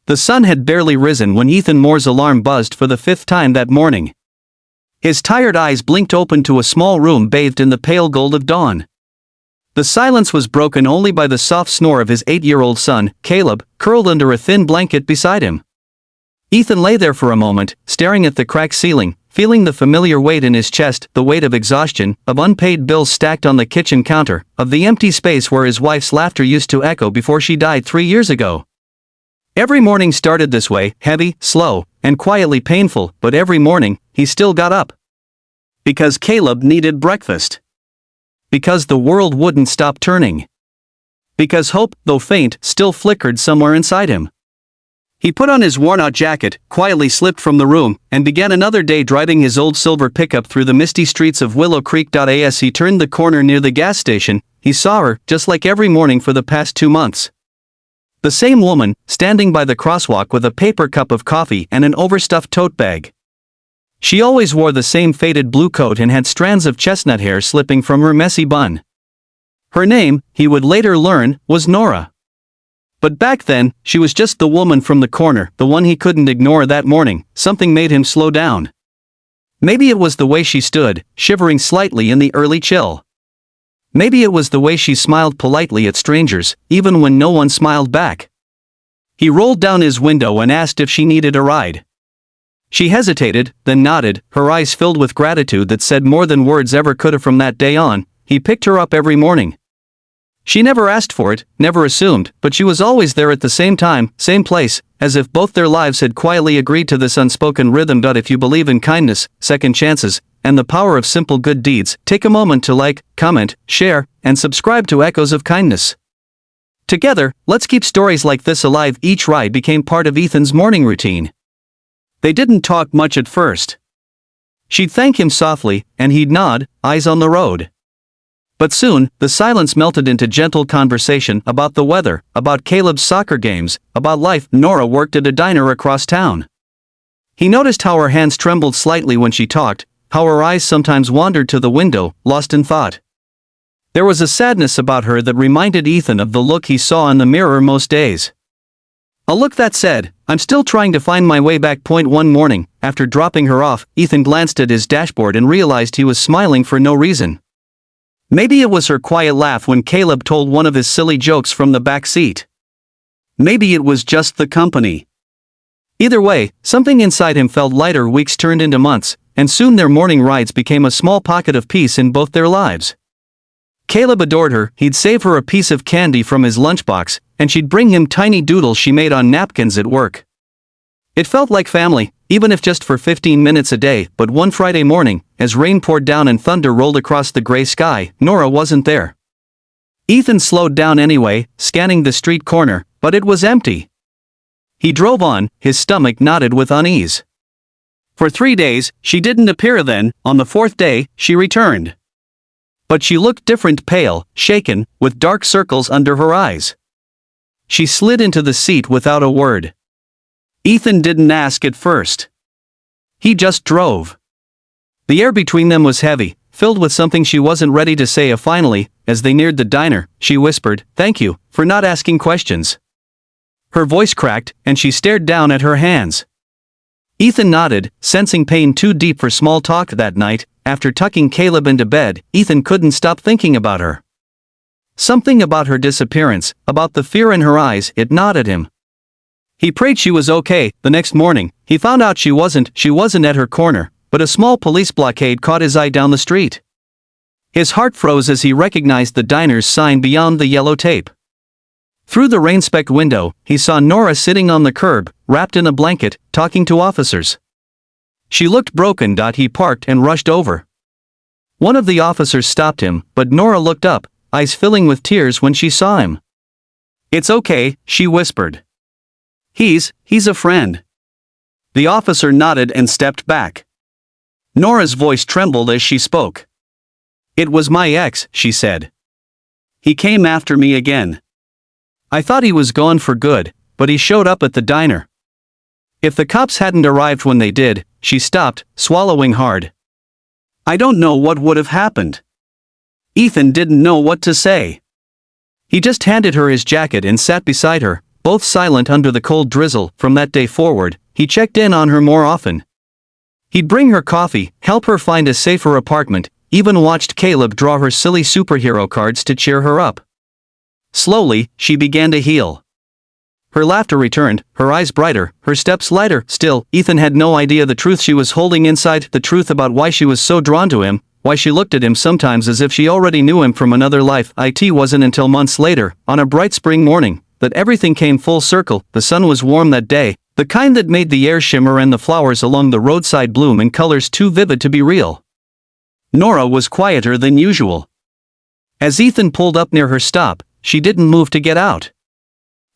The sun had barely risen when Ethan Moore's alarm buzzed for the fifth time that morning. His tired eyes blinked open to a small room bathed in the pale gold of dawn. The silence was broken only by the soft snore of his 8-year-old son, Caleb, curled under a thin blanket beside him. Ethan lay there for a moment, staring at the cracked ceiling, feeling the familiar weight in his chest, the weight of exhaustion, of unpaid bills stacked on the kitchen counter, of the empty space where his wife's laughter used to echo before she died 3 years ago. Every morning started this way, heavy, slow, and quietly painful, but every morning, he still got up. Because Caleb needed breakfast. Because the world wouldn't stop turning. Because hope, though faint, still flickered somewhere inside him. He put on his worn-out jacket, quietly slipped from the room, and began another day driving his old silver pickup through the misty streets of Willow Creek. As he turned the corner near the gas station, he saw her, just like every morning for the past 2 months. The same woman, standing by the crosswalk with a paper cup of coffee and an overstuffed tote bag. She always wore the same faded blue coat and had strands of chestnut hair slipping from her messy bun. Her name, he would later learn, was Nora. But back then, she was just the woman from the corner, the one he couldn't ignore that morning. Something made him slow down. Maybe it was the way she stood, shivering slightly in the early chill. Maybe it was the way she smiled politely at strangers, even when no one smiled back. He rolled down his window and asked if she needed a ride. She hesitated, then nodded, her eyes filled with gratitude that said more than words ever could have. From that day on, he picked her up every morning. She never asked for it, never assumed, but she was always there at the same time, same place, as if both their lives had quietly agreed to this unspoken rhythm. If you believe in kindness, second chances, and the power of simple good deeds, take a moment to like, comment, share, and subscribe to Echoes of Kindness. Together, let's keep stories like this alive. Each ride became part of Ethan's morning routine. They didn't talk much at first. She'd thank him softly, and he'd nod, eyes on the road. But soon, the silence melted into gentle conversation about the weather, about Caleb's soccer games, about life. Nora worked at a diner across town. He noticed how her hands trembled slightly when she talked, how her eyes sometimes wandered to the window, lost in thought. There was a sadness about her that reminded Ethan of the look he saw in the mirror most days. A look that said, "I'm still trying to find my way back." One morning, after dropping her off, Ethan glanced at his dashboard and realized he was smiling for no reason. Maybe it was her quiet laugh when Caleb told one of his silly jokes from the back seat. Maybe it was just the company. Either way, something inside him felt lighter. Weeks turned into months, and soon their morning rides became a small pocket of peace in both their lives. Caleb adored her. He'd save her a piece of candy from his lunchbox, and she'd bring him tiny doodles she made on napkins at work. It felt like family, even if just for 15 minutes a day. But one Friday morning, as rain poured down and thunder rolled across the gray sky, Nora wasn't there. Ethan slowed down anyway, scanning the street corner, but it was empty. He drove on, his stomach knotted with unease. For 3 days, she didn't appear. Then, on the 4th day, she returned. But she looked different, pale, shaken, with dark circles under her eyes. She slid into the seat without a word. Ethan didn't ask at first. He just drove. The air between them was heavy, filled with something she wasn't ready to say. Finally, as they neared the diner, she whispered, "Thank you, for not asking questions." Her voice cracked, and she stared down at her hands. Ethan nodded, sensing pain too deep for small talk that night. After tucking Caleb into bed, Ethan couldn't stop thinking about her. Something about her disappearance, about the fear in her eyes, it gnawed at him. He prayed she was okay. The next morning, he found out she wasn't at her corner, but a small police blockade caught his eye down the street. His heart froze as he recognized the diner's sign beyond the yellow tape. Through the rain-specked window, he saw Nora sitting on the curb, wrapped in a blanket, talking to officers. She looked broken. He parked and rushed over. One of the officers stopped him, but Nora looked up, eyes filling with tears when she saw him. "It's okay," she whispered. He's a friend." The officer nodded and stepped back. Nora's voice trembled as she spoke. "It was my ex," she said. "He came after me again. I thought he was gone for good, but he showed up at the diner. If the cops hadn't arrived when they did," she stopped, swallowing hard. "I don't know what would have happened." Ethan didn't know what to say. He just handed her his jacket and sat beside her, both silent under the cold drizzle. From that day forward, he checked in on her more often. He'd bring her coffee, help her find a safer apartment, even watched Caleb draw her silly superhero cards to cheer her up. Slowly, she began to heal. Her laughter returned, her eyes brighter, her steps lighter. Still, Ethan had no idea the truth she was holding inside, the truth about why she was so drawn to him, why she looked at him sometimes as if she already knew him from another life. It wasn't until months later, on a bright spring morning, that everything came full circle. The sun was warm that day, the kind that made the air shimmer and the flowers along the roadside bloom in colors too vivid to be real. Nora was quieter than usual. As Ethan pulled up near her stop, she didn't move to get out.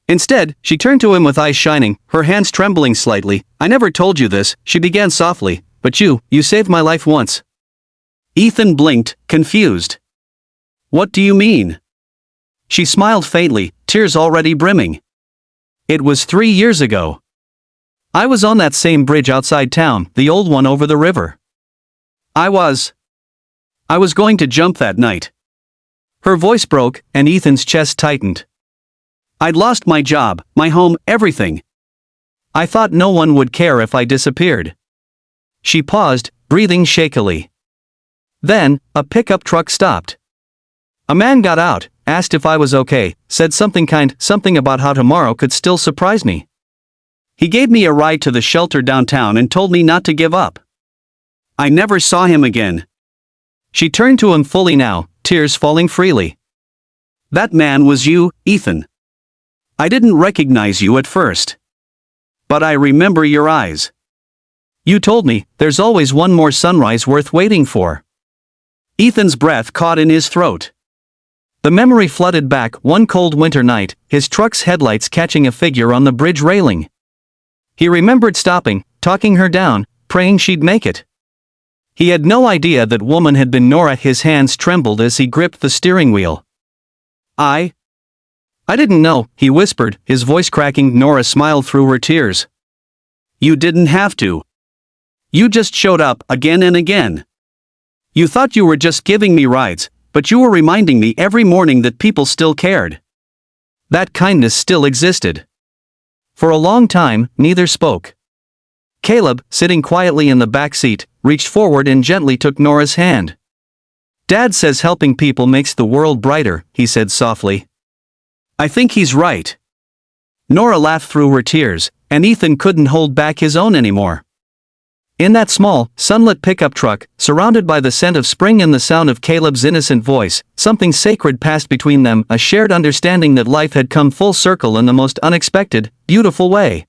Instead, she turned to him with eyes shining, her hands trembling slightly. "I never told you this," she began softly, "but you saved my life once." Ethan blinked, confused. "What do you mean?" She smiled faintly, tears already brimming. "It was 3 years ago. I was on that same bridge outside town, the old one over the river. I was going to jump that night." Her voice broke, and Ethan's chest tightened. "I'd lost my job, my home, everything. I thought no one would care if I disappeared." She paused, breathing shakily. Then, a pickup truck stopped. A man got out, asked if I was okay, said something about how tomorrow could still surprise me. He gave me a ride to the shelter downtown and told me not to give up. I never saw him again. She turned to him fully now, tears falling freely. "That man was you, Ethan. I didn't recognize you at first. But I remember your eyes. You told me, there's always one more sunrise worth waiting for." Ethan's breath caught in his throat. The memory flooded back, one cold winter night, his truck's headlights catching a figure on the bridge railing. He remembered stopping, talking her down, praying she'd make it. He had no idea that woman had been Nora. His hands trembled as he gripped the steering wheel. I didn't know," he whispered, his voice cracking. Nora smiled through her tears. "You didn't have to. You just showed up, again and again. You thought you were just giving me rides, but you were reminding me every morning that people still cared. That kindness still existed." For a long time, neither spoke. Caleb, sitting quietly in the back seat, reached forward and gently took Nora's hand. "Dad says helping people makes the world brighter," he said softly. "I think he's right." Nora laughed through her tears, and Ethan couldn't hold back his own anymore. In that small, sunlit pickup truck, surrounded by the scent of spring and the sound of Caleb's innocent voice, something sacred passed between them, a shared understanding that life had come full circle in the most unexpected, beautiful way.